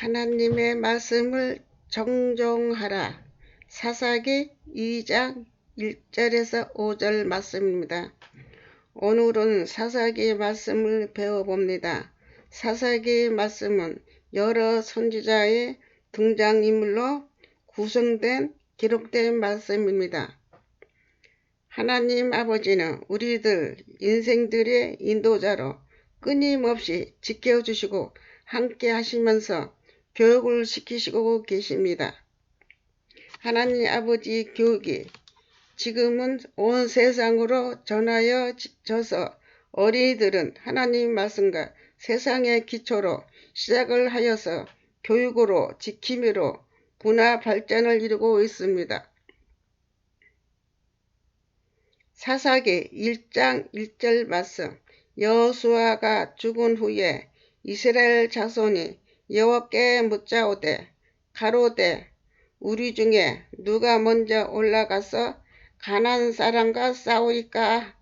하나님의 말씀을 정종하라. 사사기 2장 1절에서 5절 말씀입니다. 오늘은 사사기 말씀을 배워봅니다. 사사기 말씀은 여러 선지자의 등장인물로 구성된 기록된 말씀입니다. 하나님 아버지는 우리들 인생들의 인도자로 끊임없이 지켜주시고 함께 하시면서 교육을 시키시고 계십니다. 하나님 아버지 교육이 지금은 온 세상으로 전하여져서 어린이들은 하나님 말씀과 세상의 기초로 시작을 하여서 교육으로 지킴이로 문화 발전을 이루고 있습니다. 사사기 1장 1절 말씀. 여호수아가 죽은 후에 이스라엘 자손이 여호와께 묻자오되 가로되 우리 중에 누가 먼저 올라가서 가나안 사람과 싸우리까?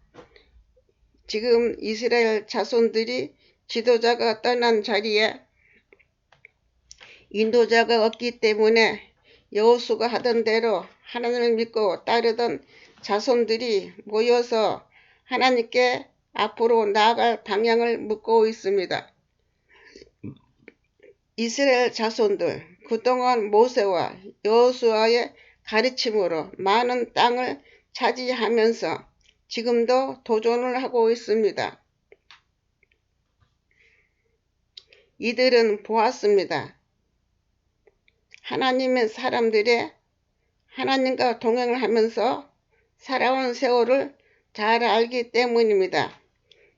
지금 이스라엘 자손들이 지도자가 떠난 자리에 인도자가 없기 때문에 여호수아가 하던 대로 하나님을 믿고 따르던 자손들이 모여서 하나님께 앞으로 나아갈 방향을 묻고 있습니다. 이스라엘 자손들 그동안 모세와 여호수아의 가르침으로 많은 땅을 차지하면서 지금도 도전을 하고 있습니다. 이들은 보았습니다. 하나님의 사람들의 하나님과 동행을 하면서 살아온 세월을 잘 알기 때문입니다.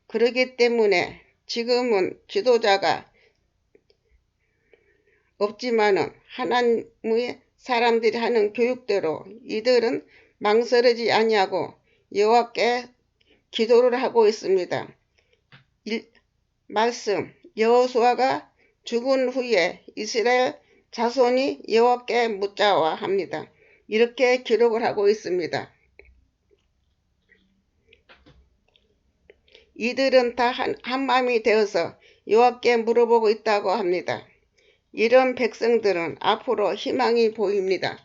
그렇기 때문에 지금은 지도자가 없지만은 하나님의 사람들이 하는 교육대로 이들은 망설이지 아니하고 여호와께 기도를 하고 있습니다. 말씀. 여호수아가 죽은 후에 이스라엘 자손이 여호와께 묻자와 합니다. 이렇게 기록을 하고 있습니다. 이들은 다 한마음이 되어서 여호와께 물어보고 있다고 합니다. 이런 백성들은 앞으로 희망이 보입니다.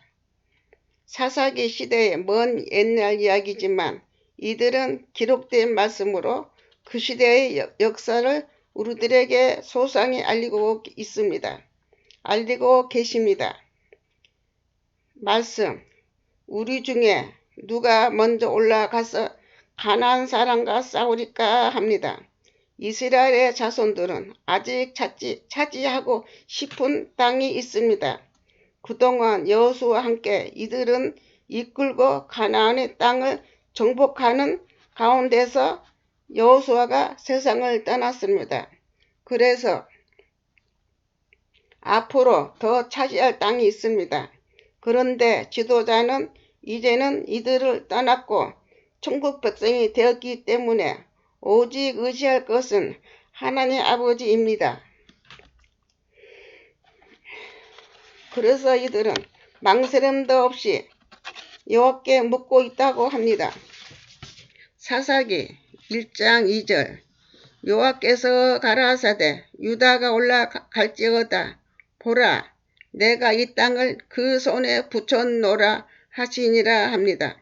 사사기 시대의 먼 옛날 이야기지만 이들은 기록된 말씀으로 그 시대의 역사를 우리들에게 소상히 알리고 있습니다. 알리고 계십니다. 말씀. 우리 중에 누가 먼저 올라가서 가나안 사람과 싸우리까 합니다. 이스라엘의 자손들은 아직 차지하고 싶은 땅이 있습니다. 그동안 여호수아와 함께 이들은 이끌고 가나안의 땅을 정복하는 가운데서 여호수아가 세상을 떠났습니다. 그래서 앞으로 더 차지할 땅이 있습니다. 그런데 지도자는 이제는 이들을 떠났고 천국 백성이 되었기 때문에 오직 의지할 것은 하나님 아버지입니다. 그래서 이들은 망설임도 없이 여호와께 묻고 있다고 합니다. 사사기 1장 2절. 여호와께서 가라사대 유다가 올라갈지어다 보라 내가 이 땅을 그 손에 붙여놓으라 하시니라 합니다.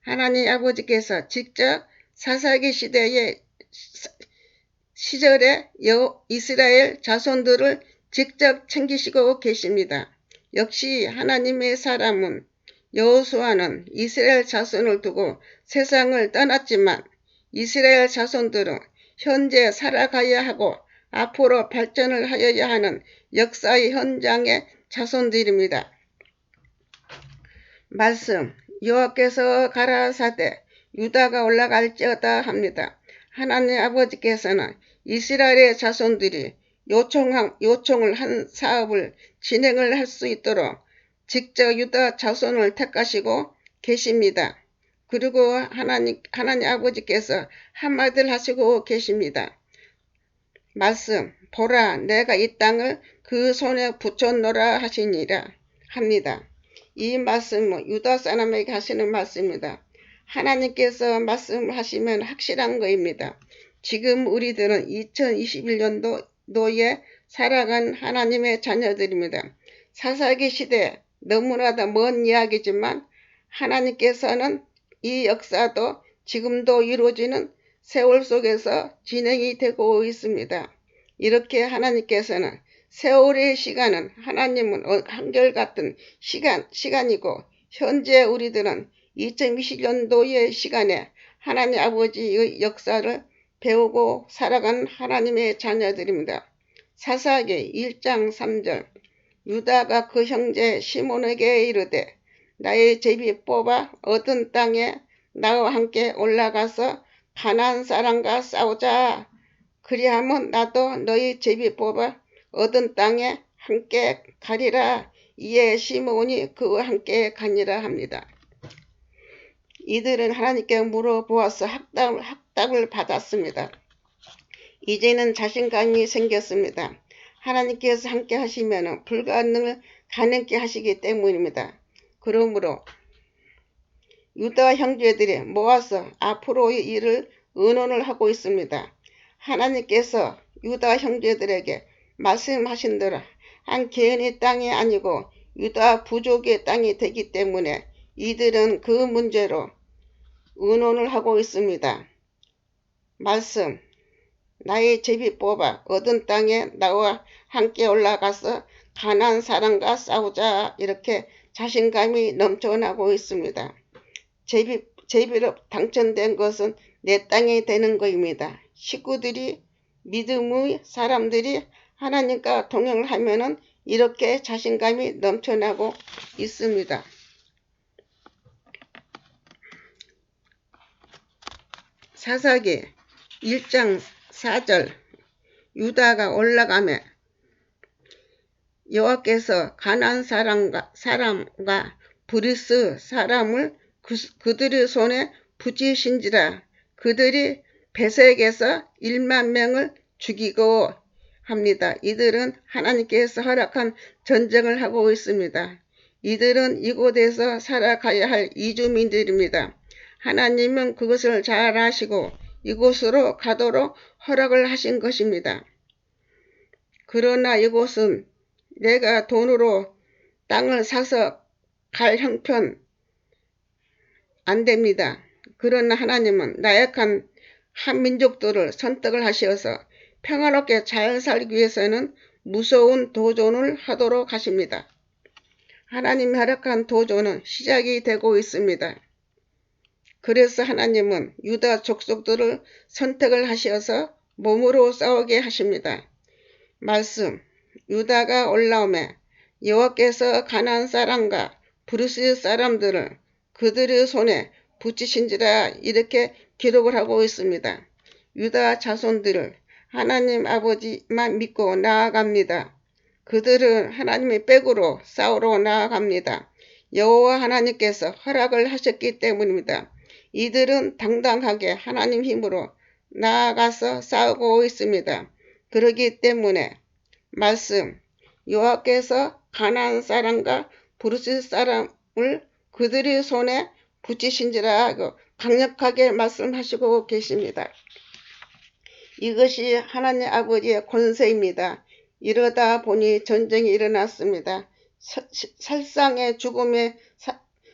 하나님 아버지께서 직접 사사기 시절에 이스라엘 자손들을 직접 챙기시고 계십니다. 역시 하나님의 사람은 여호수아는 이스라엘 자손을 두고 세상을 떠났지만 이스라엘 자손들은 현재 살아가야 하고 앞으로 발전을 하여야 하는 역사의 현장의 자손들입니다. 말씀. 여호와께서 가라사대 유다가 올라갈지어다 합니다. 하나님 아버지께서는 이스라엘의 자손들이 요청을 한 사업을 진행을 할 수 있도록 직접 유다 자손을 택하시고 계십니다. 그리고 하나님 아버지께서 한마디를 하시고 계십니다. 말씀. 보라 내가 이 땅을 그 손에 붙여놓으라 하시니라 합니다. 이 말씀은 유다 사람에게 하시는 말씀입니다. 하나님께서 말씀하시면 확실한 거입니다. 지금 우리들은 2021년도 노예 살아간 하나님의 자녀들입니다. 사사기 시대 너무나도 먼 이야기지만 하나님께서는 이 역사도 지금도 이루어지는 세월 속에서 진행이 되고 있습니다. 이렇게 하나님께서는 세월의 시간은 하나님은 한결같은 시간이고 현재 우리들은 2020년도의 시간에 하나님 아버지의 역사를 배우고 살아가는 하나님의 자녀들입니다. 사사기 1장 3절 유다가 그 형제 시몬에게 이르되 나의 제비 뽑아 얻은 땅에 나와 함께 올라가서 가나안 사람과 싸우자. 그리하면 나도 너희 제비 뽑아 얻은 땅에 함께 가리라. 이에 시몬이 그와 함께 가니라 합니다. 이들은 하나님께 물어보아서 학답을 받았습니다. 이제는 자신감이 생겼습니다. 하나님께서 함께 하시면 불가능을 가능케 하시기 때문입니다. 그러므로 유다 형제들이 모아서 앞으로의 일을 의논을 하고 있습니다. 하나님께서 유다 형제들에게 말씀하신 대로 한 개인의 땅이 아니고 유다 부족의 땅이 되기 때문에 이들은 그 문제로 의논을 하고 있습니다. 말씀 나의 제비 뽑아 얻은 땅에 나와 함께 올라가서 가나안 사람과 싸우자. 이렇게 자신감이 넘쳐나고 있습니다. 제비로 당첨된 것은 내 땅이 되는 것입니다. 식구들이 믿음의 사람들이 하나님과 동행을 하면은 이렇게 자신감이 넘쳐나고 있습니다. 사사기 1장 4절 유다가 올라가매 여호와께서 가나안 사람과 브리스 사람을 그들의 손에 붙이신지라. 그들이 베색에서 1만 명을 죽이고 합니다. 이들은 하나님께서 허락한 전쟁을 하고 있습니다. 이들은 이곳에서 살아가야 할 이주민들입니다. 하나님은 그것을 잘 아시고 이곳으로 가도록 허락을 하신 것입니다. 그러나 이곳은 내가 돈으로 땅을 사서 갈 형편 안 됩니다. 그러나 하나님은 나약한 한민족들을 선택을 하셔서 평화롭게 잘 살기 위해서는 무서운 도전을 하도록 하십니다. 하나님이 허락한 도전은 시작이 되고 있습니다. 그래서 하나님은 유다 족속들을 선택을 하셔서 몸으로 싸우게 하십니다. 말씀 유다가 올라오매 여호와께서 가나안 사람과 브리스 사람들을 그들의 손에 붙이신지라. 이렇게 기록을 하고 있습니다. 유다 자손들을 하나님 아버지만 믿고 나아갑니다. 그들은 하나님의 백으로 싸우러 나아갑니다. 여호와 하나님께서 허락을 하셨기 때문입니다. 이들은 당당하게 하나님 힘으로 나아가서 싸우고 있습니다. 그렇기 때문에 말씀 여호와께서 가나안 사람과 브리스 사람을 그들의 손에 붙이신지라 강력하게 말씀하시고 계십니다. 이것이 하나님 아버지의 권세입니다. 이러다 보니 전쟁이 일어났습니다. 살상의 죽음의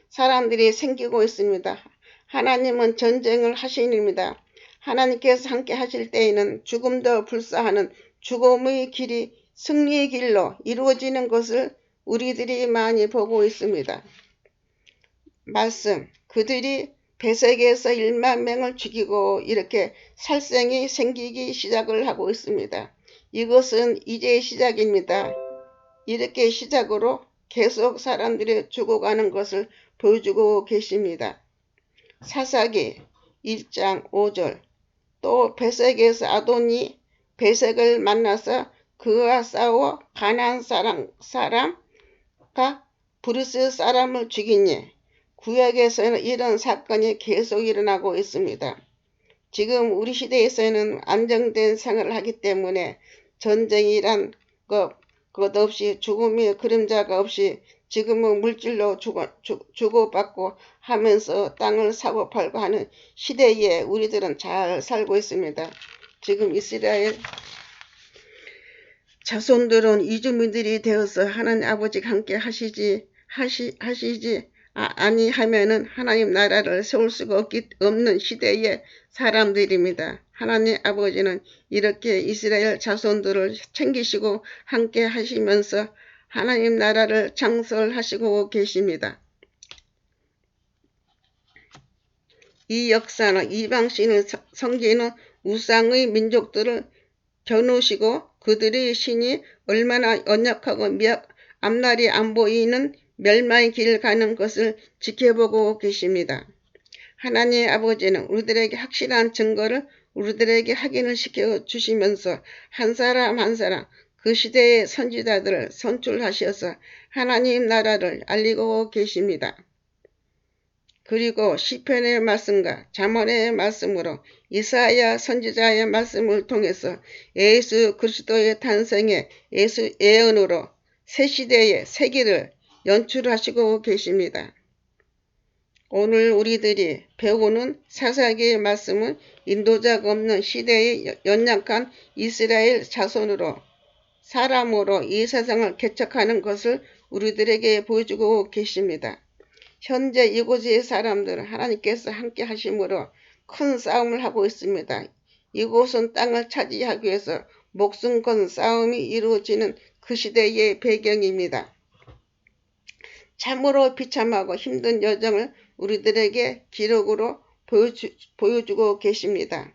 사람들이 생기고 있습니다. 하나님은 전쟁을 하시니입니다. 하나님께서 함께 하실 때에는 죽음도 불사하는 죽음의 길이 승리의 길로 이루어지는 것을 우리들이 많이 보고 있습니다. 말씀 그들이 베색에서 1만 명을 죽이고 이렇게 살생이 생기기 시작을 하고 있습니다. 이것은 이제 시작입니다. 이렇게 시작으로 계속 사람들이 죽어가는 것을 보여주고 계십니다. 사사기 1장 5절 또 베색에서 아도니 베색을 만나서 그와 싸워 가나안 사람과 브리스 사람을 죽이니 구약에서는 이런 사건이 계속 일어나고 있습니다. 지금 우리 시대에서는 안정된 생활을 하기 때문에 전쟁이란 것 없이 죽음의 그림자가 없이 지금은 물질로 주고받고 하면서 땅을 사고 팔고 하는 시대에 우리들은 잘 살고 있습니다. 지금 이스라엘 자손들은 이주민들이 되어서 하나님 아버지가 함께 하시지 아니하면은 하나님 나라를 세울 수가 없는 시대의 사람들입니다. 하나님 아버지는 이렇게 이스라엘 자손들을 챙기시고 함께 하시면서 하나님 나라를 창설하시고 계십니다. 이 역사는 이방신의 성기는 우상의 민족들을 겨누시고 그들의 신이 얼마나 연약하고 앞날이 안 보이는 멸망의 길을 가는 것을 지켜보고 계십니다. 하나님 아버지는 우리들에게 확실한 증거를 우리들에게 확인을 시켜주시면서 한 사람 한 사람 그 시대의 선지자들을 선출하셔서 하나님 나라를 알리고 계십니다. 그리고 시편의 말씀과 잠언의 말씀으로 이사야 선지자의 말씀을 통해서 예수 그리스도의 탄생의 예언으로 새 시대의 세기를 연출하시고 계십니다. 오늘 우리들이 배우는 사사기의 말씀은 인도자가 없는 시대의 연약한 이스라엘 자손으로 사람으로 이 세상을 개척하는 것을 우리들에게 보여주고 계십니다. 현재 이곳의 사람들은 하나님께서 함께 하심으로 큰 싸움을 하고 있습니다. 이곳은 땅을 차지하기 위해서 목숨 건 싸움이 이루어지는 그 시대의 배경입니다. 참으로 비참하고 힘든 여정을 우리들에게 기록으로 보여주고 계십니다.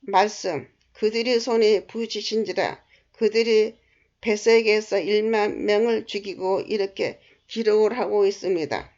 말씀, 그들이 손에 부으신지라 그들이 베색에서 1만 명을 죽이고 이렇게 기록을 하고 있습니다.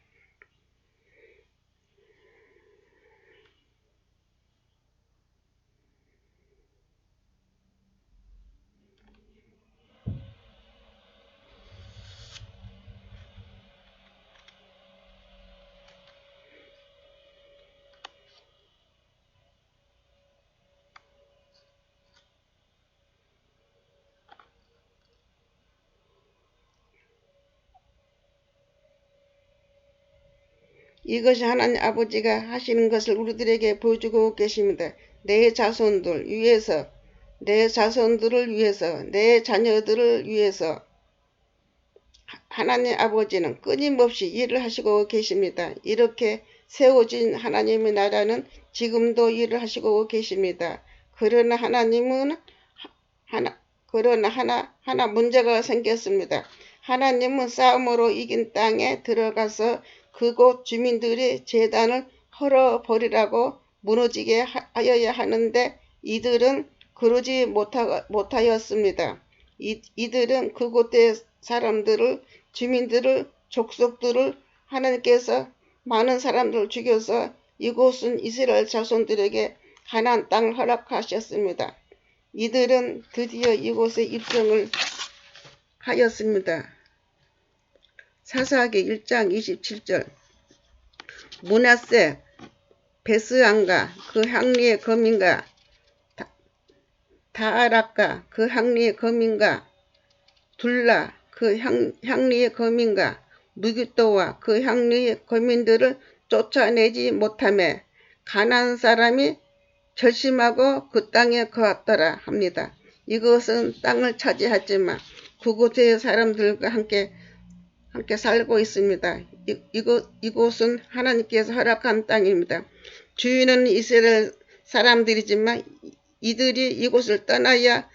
이것이 하나님 아버지가 하시는 것을 우리들에게 보여주고 계십니다. 내 자손들을 위해서, 내 자녀들을 위해서 하나님 아버지는 끊임없이 일을 하시고 계십니다. 이렇게 세워진 하나님의 나라는 지금도 일을 하시고 계십니다. 그러나 하나님은 하나 문제가 생겼습니다. 하나님은 싸움으로 이긴 땅에 들어가서 그곳 주민들의 재단을 헐어버리라고 무너지게 하여야 하는데 이들은 그러지 못하였습니다. 이들은 그곳의 사람들을, 주민들을, 족속들을 하나님께서 많은 사람들을 죽여서 이곳은 이스라엘 자손들에게 가나안 땅을 허락하셨습니다. 이들은 드디어 이곳에 입성을 하였습니다. 사사기 1장 27절 므낫세 베스안과 그 향리의 거민과 다아락과 그 향리의 거민과 둘라 그 향리의 거민과 무기또와 그 향리의 거민들을 쫓아내지 못하며 가나안 사람이 결심하고 그 땅에 거하더라 합니다. 이것은 땅을 차지하지만 그곳의 사람들과 함께 살고 있습니다. 이곳은 하나님께서 허락한 땅입니다. 주인은 이스라엘 사람들이지만 이들이 이곳을 떠나야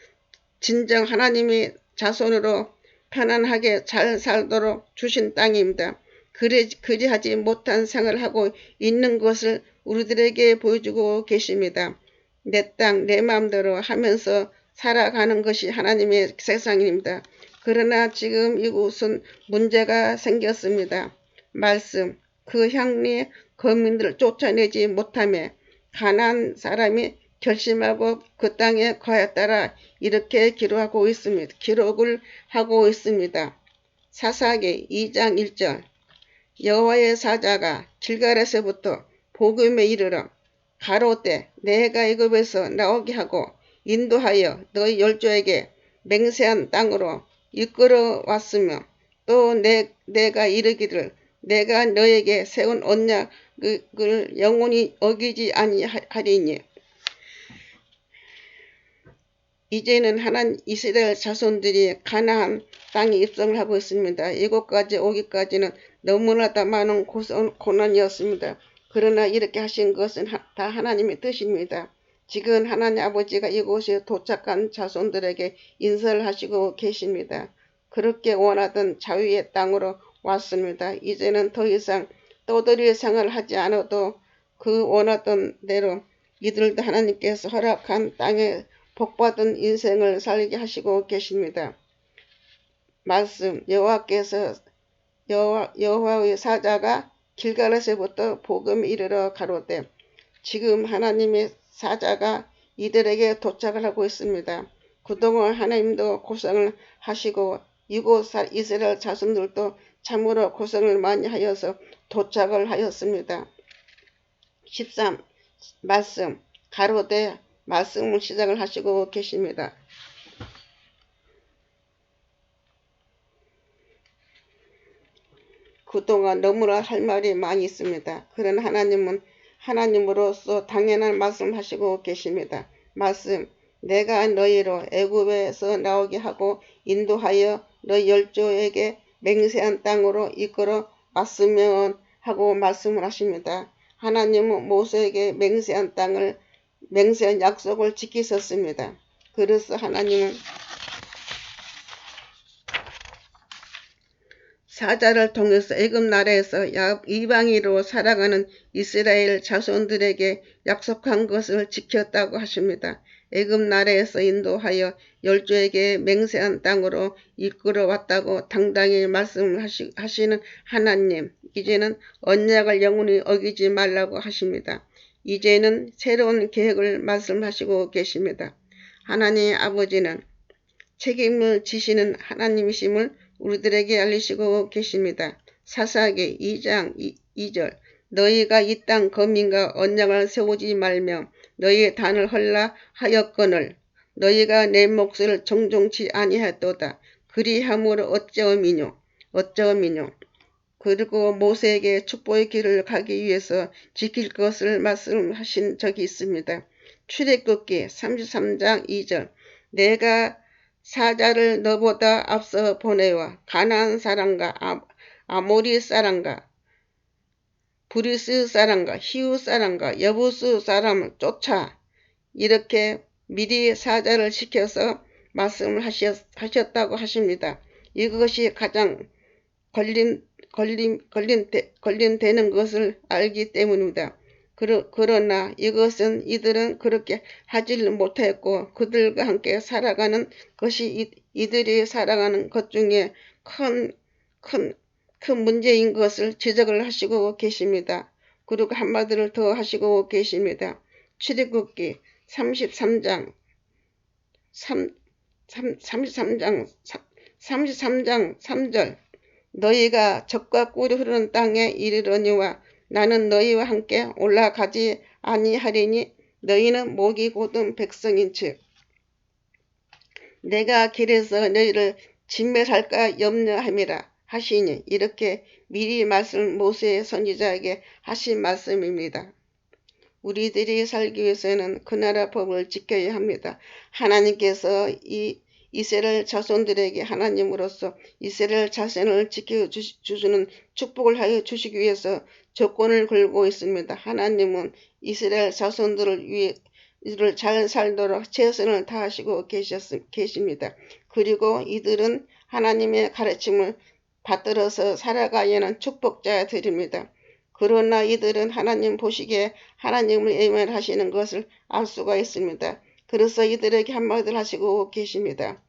진정 하나님의 자손으로 편안하게 잘 살도록 주신 땅입니다. 그리하지 못한 생활을 하고 있는 것을 우리들에게 보여주고 계십니다. 내 땅, 내 마음대로 하면서 살아가는 것이 하나님의 세상입니다. 그러나 지금 이곳은 문제가 생겼습니다. 말씀, 그 향리의 거민들을 쫓아내지 못하며 가나안 사람이 결심하고 그 땅에 거하였더라 이렇게 기록을 하고 있습니다. 사사기 2장 1절 여호와의 사자가 길갈에서부터 복음에 이르러 가로되 내가 애굽에서 나오게 하고 인도하여 너희 열조에게 맹세한 땅으로 이끌어 왔으며 또 내가 이르기를 내가 너에게 세운 언약을 영원히 어기지 아니하리니 이제는 하나님 이스라엘 자손들이 가나안 땅에 입성을 하고 있습니다. 이곳까지 오기까지는 너무나도 많은 고난이었습니다. 그러나 이렇게 하신 것은 다 하나님의 뜻입니다. 지금 하나님 아버지가 이곳에 도착한 자손들에게 인사를 하시고 계십니다. 그렇게 원하던 자유의 땅으로 왔습니다. 이제는 더 이상 떠돌이 생활을 하지 않아도 그 원하던 대로 이들도 하나님께서 허락한 땅에 복받은 인생을 살게 하시고 계십니다. 말씀 여호와의 사자가 길갈에서부터 복음에 이르러 가로되 지금 하나님의 사자가 이들에게 도착을 하고 있습니다. 그동안 하나님도 고생을 하시고 이곳 이스라엘 자손들도 참으로 고생을 많이 하여서 도착을 하였습니다. 13. 말씀 가로되 말씀을 시작을 하시고 계십니다. 그동안 너무나 할 말이 많이 있습니다. 그러나 하나님은 하나님으로서 당연한 말씀을 하시고 계십니다. 말씀 내가 너희로 애굽에서 나오게 하고 인도하여 너희 열조에게 맹세한 땅으로 이끌어 왔으면 하고 말씀을 하십니다. 하나님은 모세에게 맹세한 약속을 지키셨습니다. 그래서 하나님은 사자를 통해서 애굽 나라에서 이방인으로 살아가는 이스라엘 자손들에게 약속한 것을 지켰다고 하십니다. 애굽 나라에서 인도하여 열조에게 맹세한 땅으로 이끌어 왔다고 당당히 말씀을 하시는 하나님, 이제는 언약을 영원히 어기지 말라고 하십니다. 이제는 새로운 계획을 말씀하시고 계십니다. 하나님 아버지는 책임을 지시는 하나님이심을 우리들에게 알리시고 계십니다. 사사기 2장 2절 너희가 이 땅 거민과 언약을 세우지 말며 너희의 단을 헐라 하였거늘 너희가 내 몫을 정종치 아니하였도다. 그리함으로 어찌함이뇨. 그리고 모세에게 축복의 길을 가기 위해서 지킬 것을 말씀하신 적이 있습니다. 출애굽기 33장 2절 내가 사자를 너보다 앞서 보내와 가나안 사람과 아모리 사람과 브리스 사람과 히우 사람과 여부스 사람을 쫓아 이렇게 미리 사자를 시켜서 말씀을 하셨다고 하십니다. 이것이 가장 걸림되는 것을 알기 때문입니다. 그러나 이들은 그렇게 하지를 못했고 그들과 함께 살아가는 것이 이들이 살아가는 것 중에 큰 문제인 것을 지적을 하시고 계십니다. 그리고 한마디를 더 하시고 계십니다. 출애굽기 33장 3절 너희가 적과 꿀이 흐르는 땅에 이르러니와 나는 너희와 함께 올라가지 아니하리니 너희는 목이 곧은 백성인즉 내가 길에서 너희를 진멸할까 염려함이라 하시니 이렇게 미리 말씀 모세의 선지자에게 하신 말씀입니다. 우리들이 살기 위해서는 그 나라 법을 지켜야 합니다. 하나님께서 이스라엘 자손들에게 하나님으로서 이스라엘 자손을 지켜주시는 축복을 하여 주시기 위해서 조건을 걸고 있습니다. 하나님은 이스라엘 자손들을 위해 이들을 잘 살도록 최선을 다하시고 계십니다. 그리고 이들은 하나님의 가르침을 받들어서 살아가야 하는 축복자들입니다. 그러나 이들은 하나님 보시기에 하나님을 외면하시는 것을 알 수가 있습니다. 그래서 이들에게 한마디를 하시고 계십니다.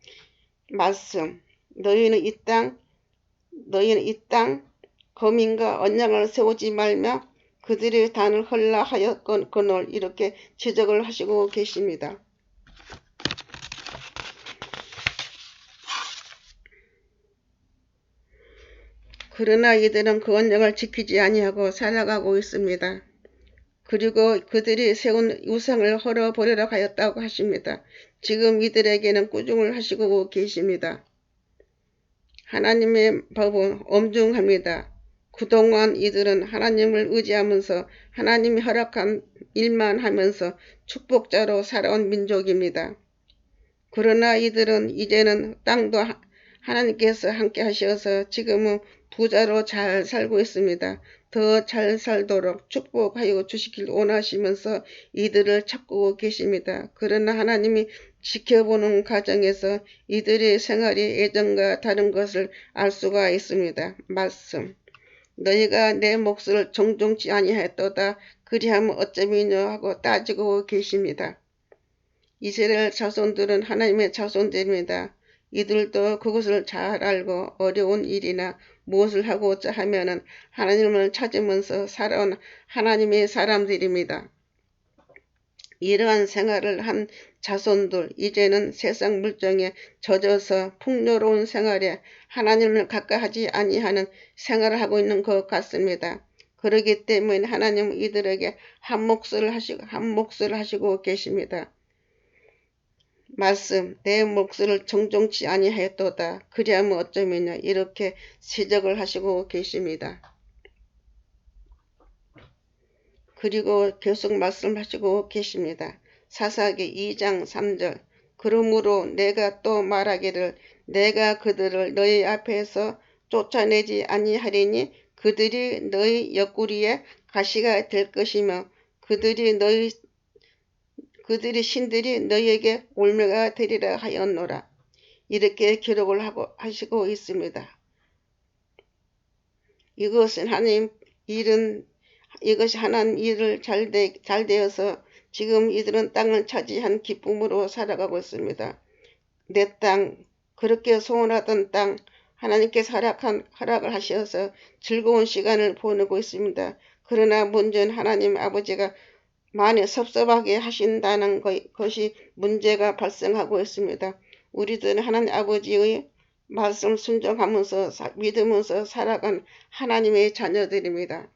말씀 너희는 이 땅 거민과 언약을 세우지 말며 그들의 단을 헐라 하였거늘 이렇게 지적을 하시고 계십니다. 그러나 이들은 그 언약을 지키지 아니하고 살아가고 있습니다. 그리고 그들이 세운 우상을 헐어버리러 하였다고 하십니다. 지금 이들에게는 꾸중을 하시고 계십니다. 하나님의 법은 엄중합니다. 그동안 이들은 하나님을 의지하면서 하나님이 허락한 일만 하면서 축복자로 살아온 민족입니다. 그러나 이들은 이제는 땅도 하나님께서 함께 하셔서 지금은 부자로 잘 살고 있습니다. 더 잘 살도록 축복하여 주시길 원하시면서 이들을 찾고 계십니다. 그러나 하나님이 지켜보는 과정에서 이들의 생활이 예전과 다른 것을 알 수가 있습니다. 말씀. 너희가 내 몫을 정종치 아니하였도다. 그리하면 어쩌미뇨 하고 따지고 계십니다. 이스라엘 자손들은 하나님의 자손들입니다. 이들도 그것을 잘 알고 어려운 일이나 무엇을 하고자 하면은 하나님을 찾으면서 살아온 하나님의 사람들입니다. 이러한 생활을 한 자손들, 이제는 세상 물정에 젖어서 풍요로운 생활에 하나님을 가까이하지 아니하는 생활을 하고 있는 것 같습니다. 그러기 때문에 하나님은 이들에게 한 몫을 하시고 계십니다. 말씀, 내 몫을 정종치 아니하였도다. 그리하면 어쩌면요, 이렇게 지적을 하시고 계십니다. 그리고 계속 말씀하시고 계십니다. 사사기 2장 3절. 그러므로 내가 또 말하기를 내가 그들을 너희 앞에서 쫓아내지 아니하리니 그들이 너희 옆구리에 가시가 될 것이며 그들이 신들이 너희에게 올매가 되리라 하였노라. 이렇게 기록을 하시고 있습니다. 이것이 하나님 일을 잘 되어서 지금 이들은 땅을 차지한 기쁨으로 살아가고 있습니다. 내 땅, 그렇게 소원하던 땅, 하나님께서 허락을 하셔서 즐거운 시간을 보내고 있습니다. 그러나 문제는 하나님 아버지가 많이 섭섭하게 하신다는 것이 문제가 발생하고 있습니다. 우리들은 하나님 아버지의 말씀 순종하면서 믿으면서 살아간 하나님의 자녀들입니다.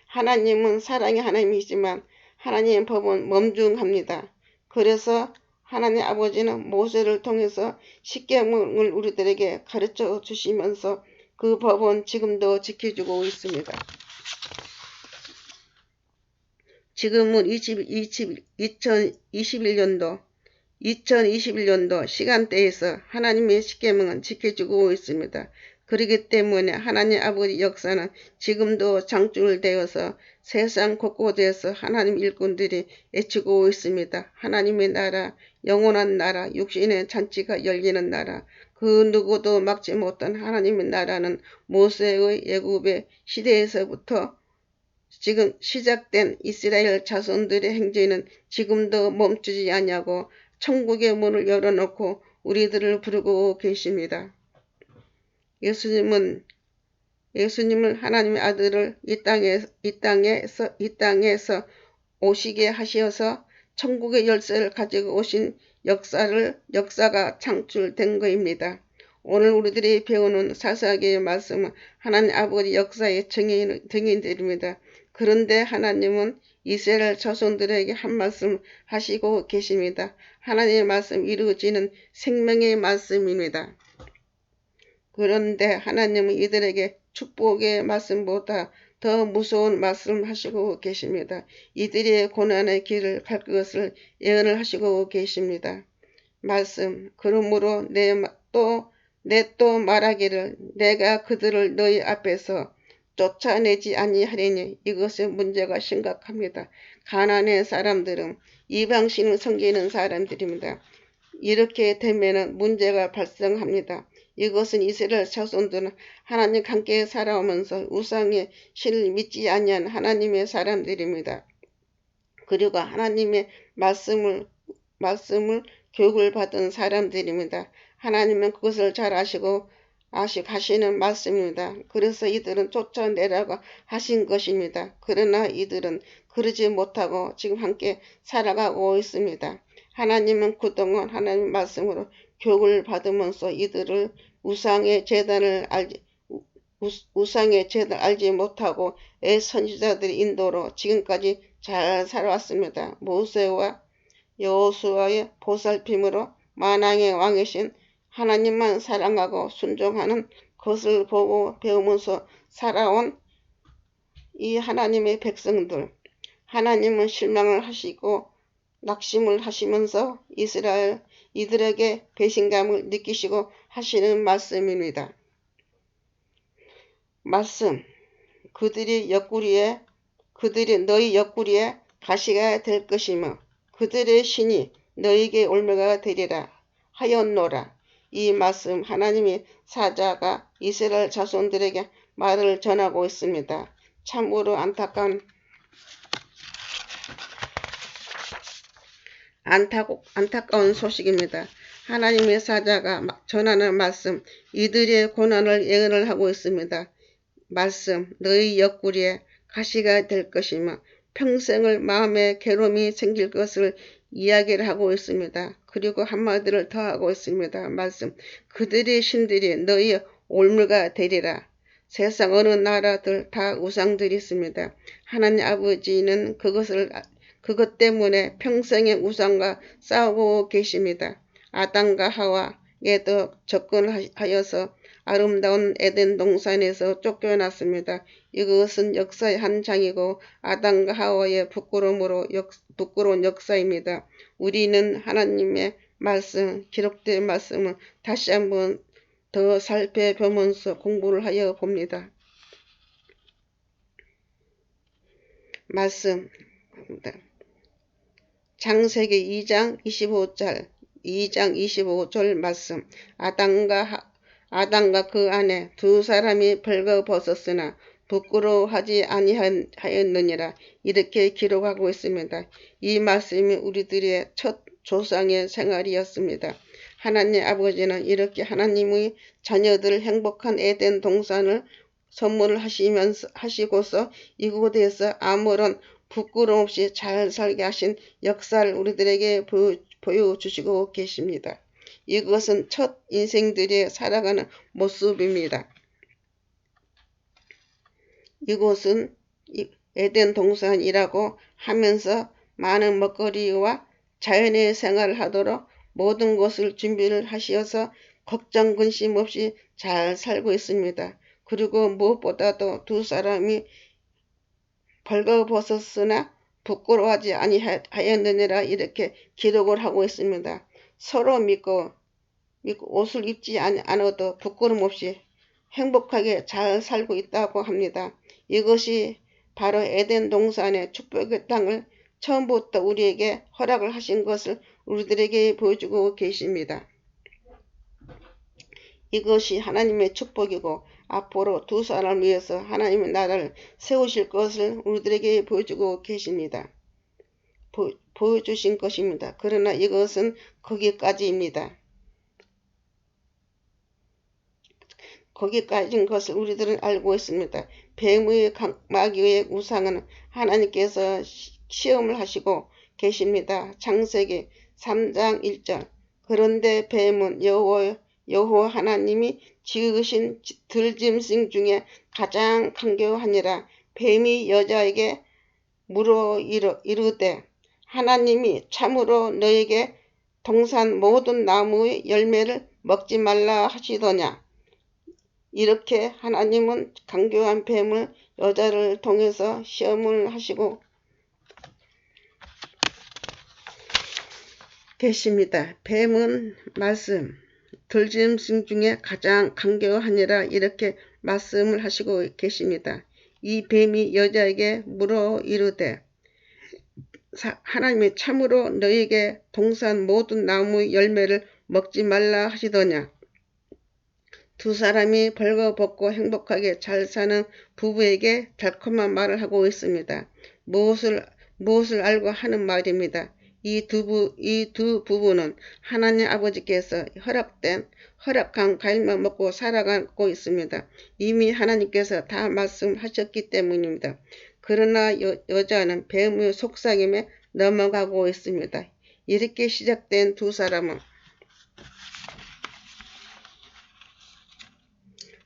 하나님은 사랑의 하나님이지만 하나님의 법은 멈중합니다. 그래서 하나님 아버지는 모세를 통해서 십계명을 우리들에게 가르쳐 주시면서 그 법은 지금도 지켜주고 있습니다. 지금은 2021년도 시간대에서 하나님의 십계명은 지켜주고 있습니다. 그렇기 때문에 하나님 아버지 역사는 지금도 장줄되어서 세상 곳곳에서 하나님 일꾼들이 외치고 있습니다. 하나님의 나라, 영원한 나라, 육신의 잔치가 열리는 나라, 그 누구도 막지 못한 하나님의 나라는 모세의 애굽의 시대에서부터 지금 시작된 이스라엘 자손들의 행진은 지금도 멈추지 않냐고 천국의 문을 열어놓고 우리들을 부르고 계십니다. 예수님은 하나님의 아들을 이 땅에서 오시게 하셔서 천국의 열쇠를 가지고 오신 역사가 창출된 것입니다. 오늘 우리들이 배우는 사사기의 말씀은 하나님 아버지 역사의 증인들입니다. 그런데 하나님은 이스라엘 자손들에게 한 말씀 하시고 계십니다. 하나님의 말씀 이루어지는 생명의 말씀입니다. 그런데 하나님은 이들에게 축복의 말씀보다 더 무서운 말씀을 하시고 계십니다. 이들의 고난의 길을 갈 것을 예언을 하시고 계십니다. 말씀, 그러므로 내 또 말하기를 내가 그들을 너희 앞에서 쫓아내지 아니하리니 이것의 문제가 심각합니다. 가나안의 사람들은 이방신을 섬기는 사람들입니다. 이렇게 되면 문제가 발생합니다. 이것은 이스라엘 자손들은 하나님과 함께 살아오면서 우상의 신을 믿지 아니한 하나님의 사람들입니다. 그리고 하나님의 말씀을 교육을 받은 사람들입니다. 하나님은 그것을 잘 하시는 말씀입니다. 그래서 이들은 쫓아내라고 하신 것입니다. 그러나 이들은 그러지 못하고 지금 함께 살아가고 있습니다. 하나님은 그동안 하나님 말씀으로 교육을 받으면서 이들을 우상의 제단을 알지 못하고 선지자들의 인도로 지금까지 잘 살아왔습니다. 모세와 여호수아의 보살핌으로 만왕의 왕이신 하나님만 사랑하고 순종하는 것을 보고 배우면서 살아온 이 하나님의 백성들, 하나님은 실망을 하시고 낙심을 하시면서 이들에게 배신감을 느끼시고 하시는 말씀입니다. 말씀. 그들이 너희 옆구리에 가시가 될 것이며 그들의 신이 너희에게 올무가 되리라 하였노라. 이 말씀 하나님의 사자가 이스라엘 자손들에게 말을 전하고 있습니다. 참으로 안타까운 소식입니다. 하나님의 사자가 전하는 말씀, 이들의 고난을 예언을 하고 있습니다. 말씀, 너희 옆구리에 가시가 될 것이며 평생을 마음에 괴로움이 생길 것을 이야기를 하고 있습니다. 그리고 한마디를 더 하고 있습니다. 말씀, 그들의 신들이 너희의 올무가 되리라. 세상 어느 나라들 다 우상들이 있습니다. 하나님 아버지는 그것 때문에 평생의 우상과 싸우고 계십니다. 아담과 하와에도 접근하여서 아름다운 에덴 동산에서 쫓겨났습니다. 이것은 역사의 한 장이고 아담과 하와의 부끄러운 역사입니다. 우리는 하나님의 말씀, 기록된 말씀을 다시 한번 더 살펴보면서 공부를 하여 봅니다. 말씀. 창세기 2장 25절 말씀. 아담과 그 아내 두 사람이 벌거벗었으나 부끄러워하지 아니하였느니라. 이렇게 기록하고 있습니다. 이 말씀이 우리들의 첫 조상의 생활이었습니다. 하나님 아버지는 이렇게 하나님의 자녀들 행복한 에덴 동산을 선물을 하시고서 이곳에서 아무런 부끄러움 없이 잘 살게 하신 역사를 우리들에게 보여주시고 계십니다. 이것은 첫 인생들이 살아가는 모습입니다. 이곳은 에덴 동산이라고 하면서 많은 먹거리와 자연의 생활을 하도록 모든 것을 준비를 하시어서 걱정 근심 없이 잘 살고 있습니다. 그리고 무엇보다도 두 사람이 벌거벗었으나 부끄러워하지 아니하였느니라 이렇게 기록을 하고 있습니다. 서로 믿고 옷을 입지 않아도 부끄럼 없이 행복하게 잘 살고 있다고 합니다. 이것이 바로 에덴 동산의 축복의 땅을 처음부터 우리에게 허락을 하신 것을 우리들에게 보여주고 계십니다. 이것이 하나님의 축복이고 앞으로 두 사람을 위해서 하나님의 나라를 세우실 것을 우리들에게 보여주고 계십니다. 보여주신 것입니다. 그러나 이것은 거기까지입니다. 거기까지인 것을 우리들은 알고 있습니다. 뱀의 마귀의 우상은 하나님께서 시험을 하시고 계십니다. 창세기 3장 1절. 그런데 뱀은 여호와 하나님이 지으신 들짐승 중에 가장 강교하니라. 뱀이 여자에게 물어 이르되 하나님이 참으로 너에게 동산 모든 나무의 열매를 먹지 말라 하시더냐. 이렇게 하나님은 강교한 뱀을 여자를 통해서 시험을 하시고 계십니다. 뱀은 말씀, 들짐승 중에 가장 강교하니라 이렇게 말씀을 하시고 계십니다. 이 뱀이 여자에게 물어 이르되 하나님이 참으로 너에게 동산 모든 나무의 열매를 먹지 말라 하시더냐. 두 사람이 벌거벗고 행복하게 잘 사는 부부에게 달콤한 말을 하고 있습니다. 무엇을 알고 하는 말입니다. 이 두 부부는 하나님 아버지께서 허락한 과일만 먹고 살아가고 있습니다. 이미 하나님께서 다 말씀하셨기 때문입니다. 그러나 여자는 뱀의 속삭임에 넘어가고 있습니다. 이렇게 시작된 두 사람은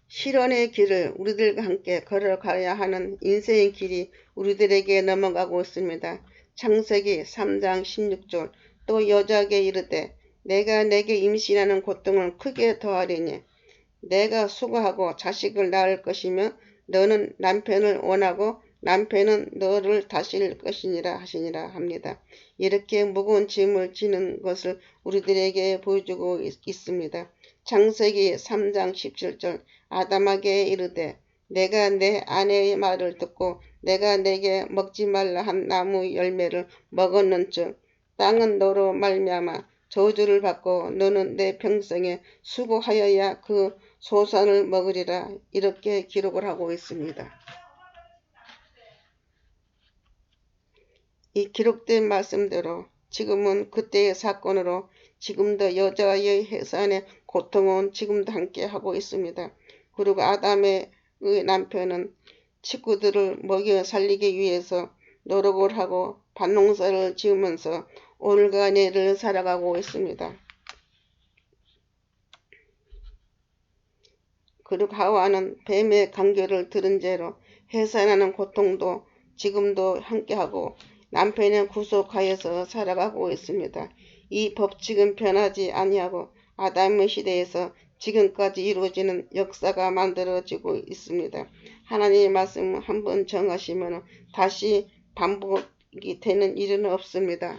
실현의 길을 우리들과 함께 걸어가야 하는 인생의 길이 우리들에게 넘어가고 있습니다. 창세기 3장 16절. 또 여자에게 이르되 내가 내게 임신하는 고통을 크게 더하리니 내가 수고하고 자식을 낳을 것이며 너는 남편을 원하고 남편은 너를 다스릴 것이니라 하시니라 합니다. 이렇게 무거운 짐을 지는 것을 우리들에게 보여주고 있습니다. 창세기 3장 17절 아담에게 이르되 내가 내 아내의 말을 듣고 내가 내게 먹지 말라 한 나무 열매를 먹었는즉 땅은 너로 말미암아 저주를 받고 너는 내 평생에 수고하여야 그 소산을 먹으리라 이렇게 기록을 하고 있습니다. 이 기록된 말씀대로 지금은 그때의 사건으로 지금도 여자의 해산의 고통은 지금도 함께 하고 있습니다. 그리고 아담의 남편은 식구들을 먹여 살리기 위해서 노력을 하고 밭농사를 지으면서 오늘과 내일을 살아가고 있습니다. 그리고 하와는 뱀의 간교를 들은 죄로 해산하는 고통도 지금도 함께하고 남편의 구속하여서 살아가고 있습니다. 이 법칙은 변하지 아니하고 아담의 시대에서 지금까지 이루어지는 역사가 만들어지고 있습니다. 하나님의 말씀을 한번 정하시면 다시 반복이 되는 일은 없습니다.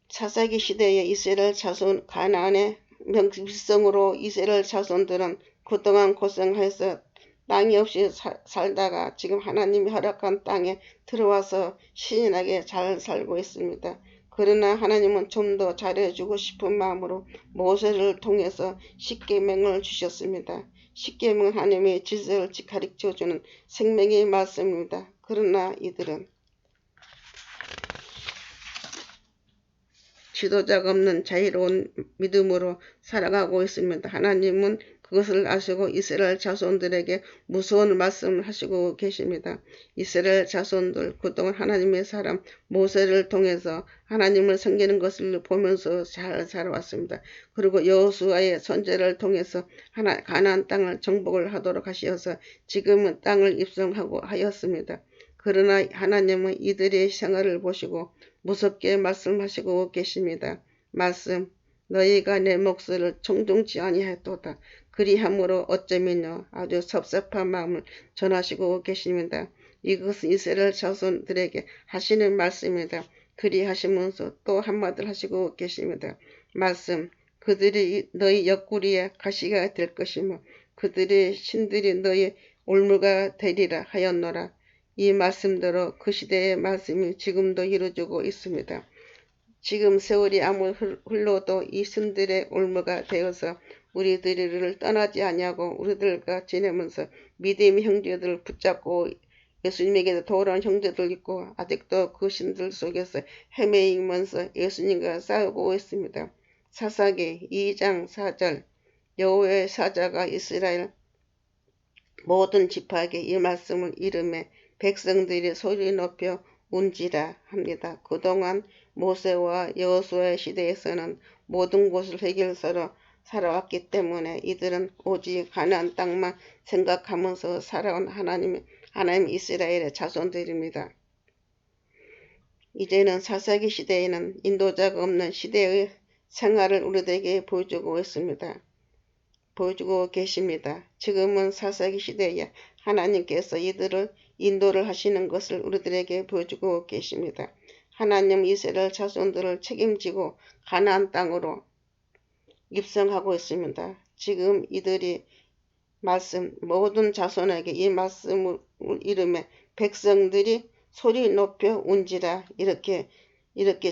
차세기 시대의 이스라엘 자손 가나안의 밀성으로 이스라엘 자손들은 그동안 고생해서 땅이 없이 살다가 지금 하나님이 허락한 땅에 들어와서 신인하게 잘 살고 있습니다. 그러나 하나님은 좀 더 잘해주고 싶은 마음으로 모세를 통해서 십계명을 주셨습니다. 십계명은 하나님의 질서를 가르쳐주는 생명의 말씀입니다. 그러나 이들은 지도자가 없는 자유로운 믿음으로 살아가고 있습니다. 하나님은 그것을 아시고 이스라엘 자손들에게 무서운 말씀을 하시고 계십니다. 이스라엘 자손들 그동안 하나님의 사람 모세를 통해서 하나님을 섬기는 것을 보면서 잘 살아왔습니다. 그리고 여호수아의 선제를 통해서 가나안 땅을 정복을 하도록 하시어서 지금은 땅을 입성하고 하였습니다. 그러나 하나님은 이들의 생활을 보시고 무섭게 말씀하시고 계십니다. 말씀 너희가 내 목소리를 청종치 아니하였도다. 그리함으로 어쩌면요 아주 섭섭한 마음을 전하시고 계십니다. 이것은 이스라엘 자손들에게 하시는 말씀입니다. 그리하시면서 또 한마디를 하시고 계십니다. 말씀 그들이 너희 옆구리에 가시가 될 것이며 그들의 신들이 너희 올무가 되리라 하였노라. 이 말씀대로 그 시대의 말씀이 지금도 이루어지고 있습니다. 지금 세월이 아무리 흘러도 이 신들의 올무가 되어서 우리들을 떠나지 아니하고 우리들과 지내면서 믿음의 형제들을 붙잡고 예수님에게 돌아온 형제들 있고 아직도 그 신들 속에서 헤매이면서 예수님과 싸우고 있습니다. 사사기 2장 4절 여호와의 사자가 이스라엘 모든 지파에게 이 말씀을 이름에 백성들이 소리 높여 운지라 합니다. 그동안 모세와 여호수아의 시대에서는 모든 곳을 해결사로 살아왔기 때문에 이들은 오직 가나안 땅만 생각하면서 살아온 하나님 이스라엘의 자손들입니다. 이제는 사사기 시대에는 인도자가 없는 시대의 생활을 우리들에게 보여주고 있습니다. 보여주고 계십니다. 지금은 사사기 시대에 하나님께서 이들을 인도를 하시는 것을 우리들에게 보여주고 계십니다. 하나님 이스라엘 자손들을 책임지고 가나안 땅으로 입성하고 있습니다. 지금 이들이 모든 자손에게 이 말씀을 이름에 백성들이 소리 높여 운지라 이렇게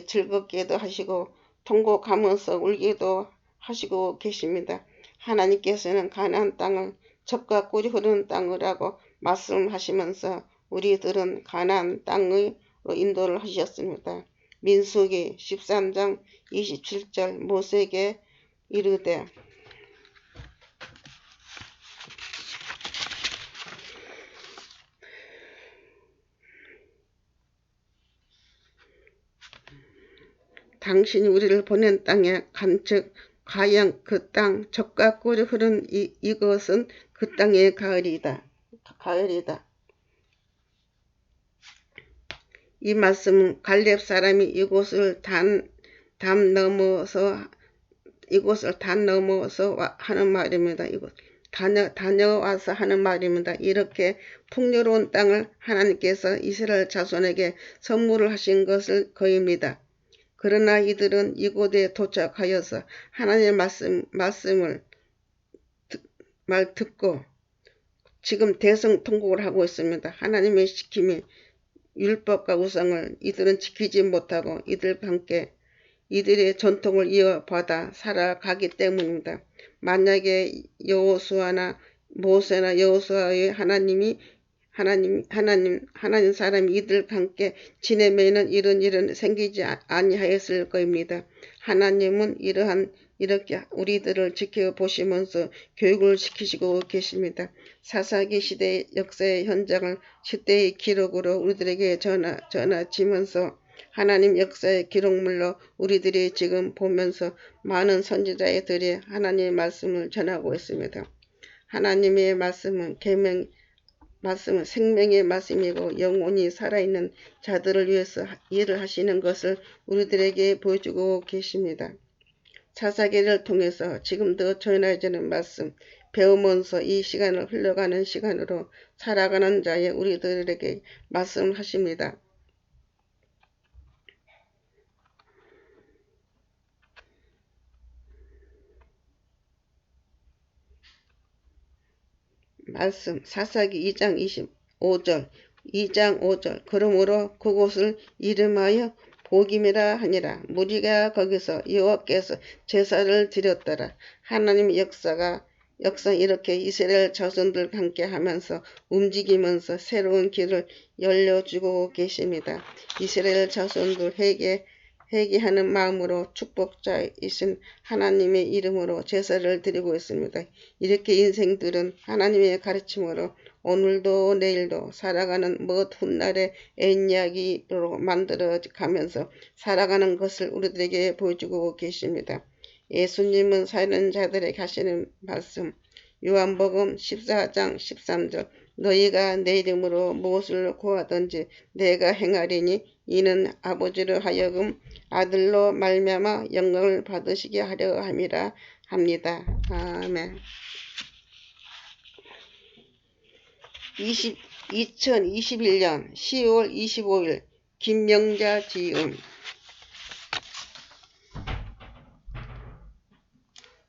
즐겁게도 하시고 통곡하면서 울기도 하시고 계십니다. 하나님께서는 가나안 땅을 젖과 꿀이 흐르는 땅이라고 말씀하시면서 우리들은 가나안 땅의 인도를 하셨습니다. 민수기 13장 27절 모세에게 이르되 당신이 우리를 보낸 땅에 간즉 과연 그 땅 젖과 꿀이 흐르는 이것은 그 땅의 가을이다. 이 말씀은 갈렙 사람이 이곳을 단 넘어서 하는 말입니다. 다녀와서 하는 말입니다. 이렇게 풍요로운 땅을 하나님께서 이스라엘 자손에게 선물을 하신 것을 거입니다. 그러나 이들은 이곳에 도착하여서 하나님의 말씀을 듣고 지금 대성통곡을 하고 있습니다. 하나님의 시킴이 율법과 우상을 이들은 지키지 못하고 이들과 함께 이들의 전통을 이어받아 살아가기 때문입니다. 만약에 여호수아나 모세나 여호수아의 하나님 사람이 이들과 함께 지내면은 이런 일은 생기지 아니하였을 것입니다. 하나님은 이렇게 우리들을 지켜보시면서 교육을 시키시고 계십니다. 사사기 시대의 역사의 현장을 시대의 기록으로 우리들에게 전하지면서 하나님 역사의 기록물로 우리들이 지금 보면서 많은 선지자들이 하나님의 말씀을 전하고 있습니다. 하나님의 말씀은 생명의 말씀이고 영원히 살아있는 자들을 위해서 일을 하시는 것을 우리들에게 보여주고 계십니다. 사사기를 통해서 지금도 전해지는 말씀 배우면서 이 시간을 흘러가는 시간으로 살아가는 자의 우리들에게 말씀하십니다. 말씀 사사기 2장 5절 그러므로 그곳을 이름하여 복임이라 하니라. 무리가 거기서 여호와께서 제사를 드렸더라. 하나님의 역사 이렇게 이스라엘 자손들과 함께 하면서 움직이면서 새로운 길을 열려주고 계십니다. 이스라엘 자손들 회개하는 마음으로 축복자이신 하나님의 이름으로 제사를 드리고 있습니다. 이렇게 인생들은 하나님의 가르침으로 오늘도 내일도 살아가는 먼 훗날의 옛이야기로 만들어가면서 살아가는 것을 우리들에게 보여주고 계십니다. 예수님은 사는 자들에게 하시는 말씀 요한복음 14장 13절 너희가 내 이름으로 무엇을 구하든지 내가 행하리니 이는 아버지로 하여금 아들로 말미암아 영광을 받으시게 하려 함이라 합니다. 아멘. 2021년 10월 25일 김명자 지음